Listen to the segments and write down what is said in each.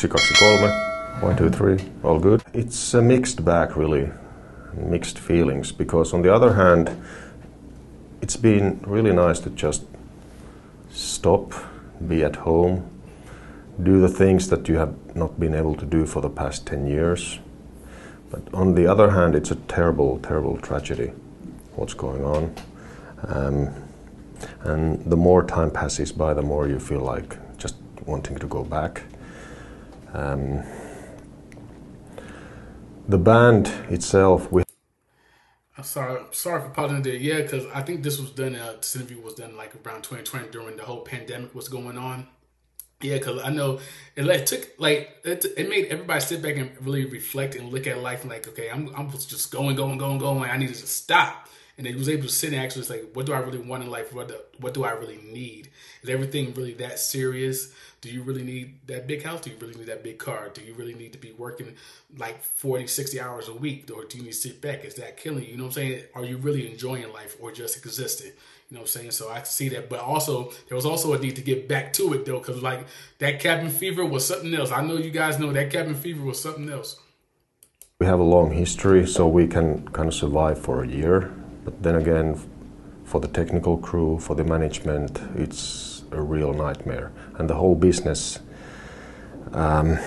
2, 1, 2, 3, all good. It's a mixed bag, really, mixed feelings, because on the other hand, it's been really nice to just stop, be at home, do the things that you have not been able to do for the past 10 years. But on the other hand, it's a terrible, terrible tragedy, what's going on. And the more time passes by, the more you feel like just wanting to go back. The band itself, I'm sorry for pausing there. Yeah, because I think this was done. This interview was done like around 2020 during the whole pandemic was going on. Yeah, because I know it made everybody sit back and really reflect and look at life and like, okay, I'm just going. I need to just stop. And they was able to sit and actually say, what do I really want in life? What do I really need? Is everything really that serious? Do you really need that big house? Do you really need that big car? Do you really need to be working like 40, 60 hours a week? Or do you need to sit back? Is that killing you? You know what I'm saying? Are you really enjoying life or just existing? You know what I'm saying? So I see that. But also, there was also a need to get back to it, though, because like that cabin fever was something else. I know you guys know that cabin fever was something else. We have a long history, so we can kind of survive for a year. But then again, for the technical crew, for the management, it's a real nightmare. And the whole business, I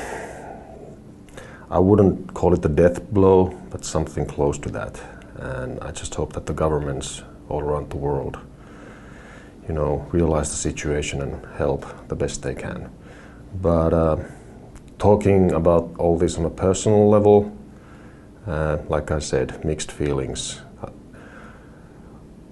wouldn't call it a death blow, but something close to that. And I just hope that the governments all around the world, you know, realize the situation and help the best they can. But talking about all this on a personal level, like I said, mixed feelings.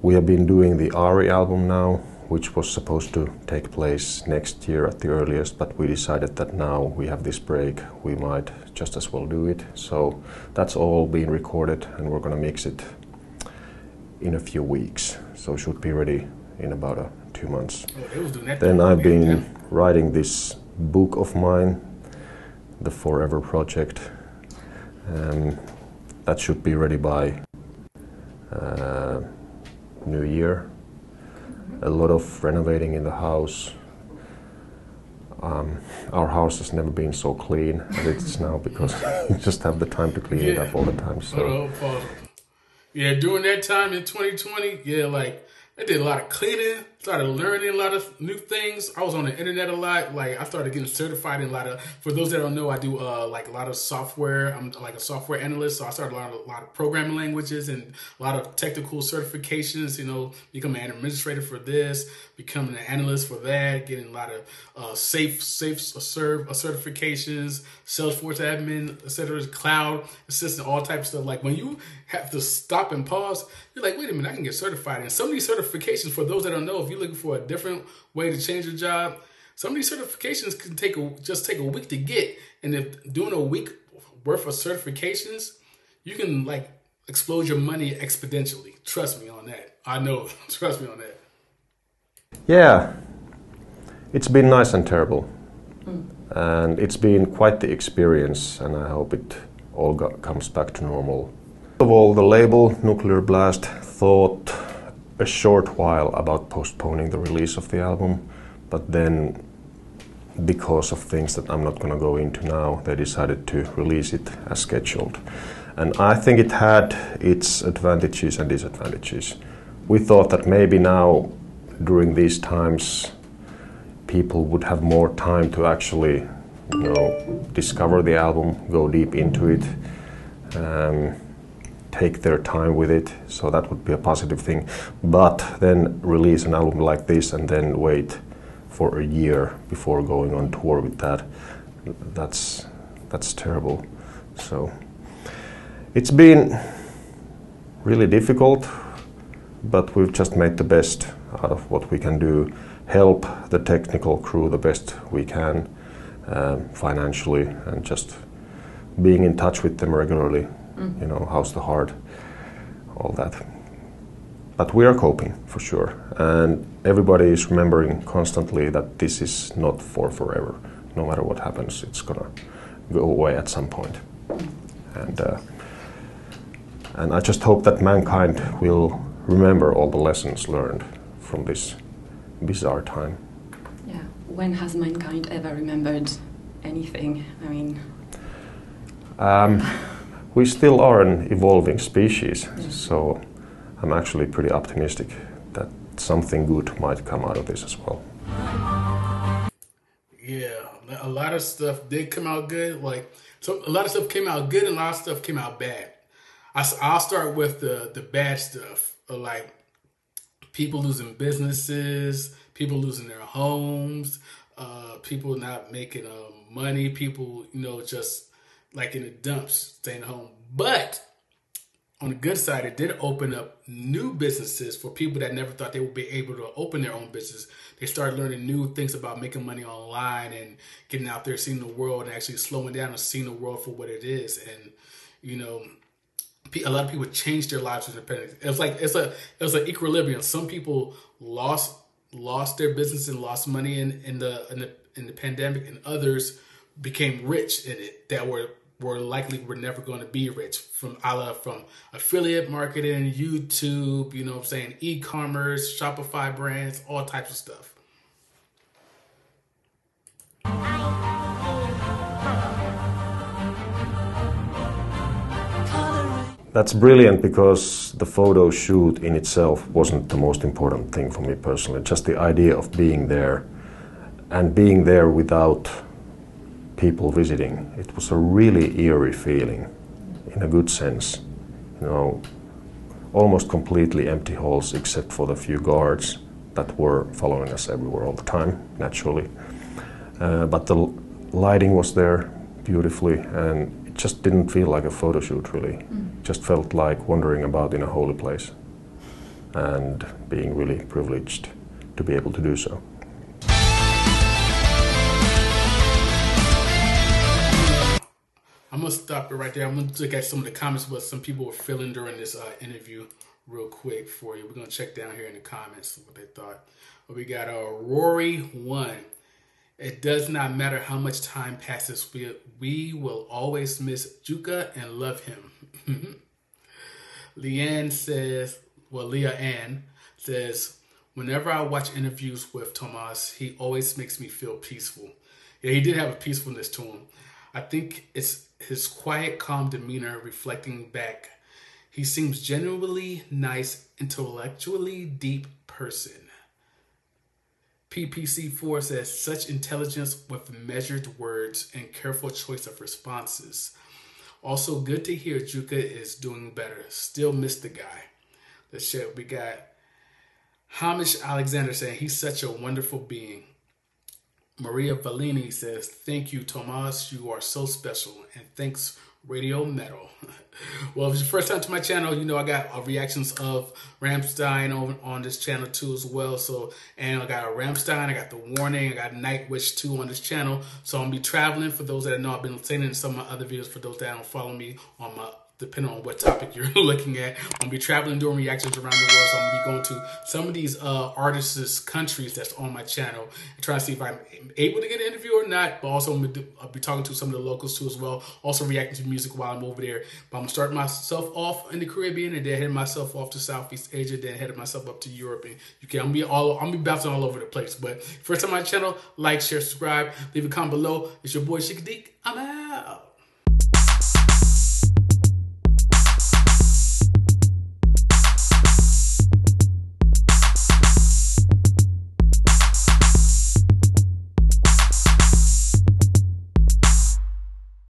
We have been doing the Ari album now, which was supposed to take place next year at the earliest, but we decided that now we have this break, we might just as well do it. So that's all being recorded and we're gonna mix it in a few weeks. So it should be ready in about 2 months. Then I've been writing this book of mine, the Forever Project. That should be ready by New Year. A lot of renovating in the house. Our house has never been so clean as it is now because you just have the time to clean it up all the time. So. Yeah, during that time in 2020, yeah, like I did a lot of cleaning, started learning a lot of new things. I was on the internet a lot. Like I started getting certified in a lot of, for those that don't know, I do like a lot of software. I'm like a software analyst. So I started learning a lot of programming languages and a lot of technical certifications, you know, becoming an administrator for this, becoming an analyst for that, getting a lot of safe certifications, Salesforce admin, etc., cloud assistant, all types of stuff. Like when you have to stop and pause, you're like, wait a minute, I can get certified. And some of these certifications, for those that don't know, if you're looking for a different way to change your job, some of these certifications can just take a week to get. And if doing a week worth of certifications, you can like explode your money exponentially. Trust me on that. I know. Trust me on that. Yeah, it's been nice and terrible. And it's been quite the experience, and I hope it all comes back to normal. First of all, the label, Nuclear Blast, thought a short while about postponing the release of the album, but then because of things that I'm not going to go into now, they decided to release it as scheduled. And I think it had its advantages and disadvantages. We thought that maybe now, during these times, people would have more time to actually, you know, discover the album, go deep into it, take their time with it, so that would be a positive thing. But then release an album like this and then wait for a year before going on tour with that, that's terrible. So it's been really difficult, but we've just made the best out of what we can do, help the technical crew the best we can financially, and just being in touch with them regularly. You know, how's the heart, all that. But we are coping, for sure. And everybody is remembering constantly that this is not for forever. No matter what happens, it's gonna go away at some point. And I just hope that mankind will remember all the lessons learned from this bizarre time. Yeah, when has mankind ever remembered anything? I mean, we still are an evolving species, so I'm actually pretty optimistic that something good might come out of this as well. Yeah, a lot of stuff did come out good. Like, so a lot of stuff came out good and a lot of stuff came out bad. I'll start with the bad stuff, like people losing businesses, people losing their homes, people not making money, people, you know, just like in the dumps, staying home. But on the good side, it did open up new businesses for people that never thought they would be able to open their own business. They started learning new things about making money online and getting out there, seeing the world, and actually slowing down and seeing the world for what it is. And, you know, a lot of people changed their lives with the pandemic. It was like it was an equilibrium. Some people lost their business and lost money in the pandemic, and others became rich in it that were likely were never going to be rich from affiliate marketing, YouTube, you know what I'm saying, e-commerce, Shopify brands, all types of stuff. That's brilliant, because the photo shoot in itself wasn't the most important thing for me personally. Just the idea of being there, and being there without people visiting. It was a really eerie feeling, in a good sense. You know, almost completely empty halls except for the few guards that were following us everywhere all the time, naturally. But the lighting was there beautifully, and it just didn't feel like a photo shoot, really. It just felt like wandering about in a holy place, and being really privileged to be able to do so. I'm gonna stop it right there. I'm gonna look at some of the comments what some people were feeling during this interview real quick for you. We're gonna check down here in the comments what they thought. But we got Rory1. It does not matter how much time passes, we will always miss Juka and love him. Leah Ann says, whenever I watch interviews with Tuomas, he always makes me feel peaceful. Yeah, he did have a peacefulness to him. I think it's his quiet, calm demeanor reflecting back. He seems genuinely nice, intellectually deep person. PPC4 says, such intelligence with measured words and careful choice of responses. Also good to hear Juka is doing better. Still miss the guy. Let's check. We got Hamish Alexander saying, he's such a wonderful being. Maria Valini says, thank you, Tuomas. You are so special. And thanks, Radio Metal. Well, if it's your first time to my channel, you know I got reactions of Rammstein on this channel too as well. So, and I got a Rammstein, I got The Warning, I got Nightwish too on this channel. So I'm going to be traveling. For those that know, I've been saying in some of my other videos, for those that don't follow me on my, depending on what topic you're looking at, I'm going to be traveling, doing reactions around the world. So I'm going to be going to some of these artists' countries that's on my channel and trying to see if I'm able to get an interview or not. But also I'll be talking to some of the locals too as well. Also reacting to music while I'm over there. But I'm going to start myself off in the Caribbean and then head myself off to Southeast Asia, then head myself up to Europe and UK. I'm going to be bouncing all over the place. But first time on my channel, like, share, subscribe, leave a comment below. It's your boy Sheik-A-Deak. I'm out.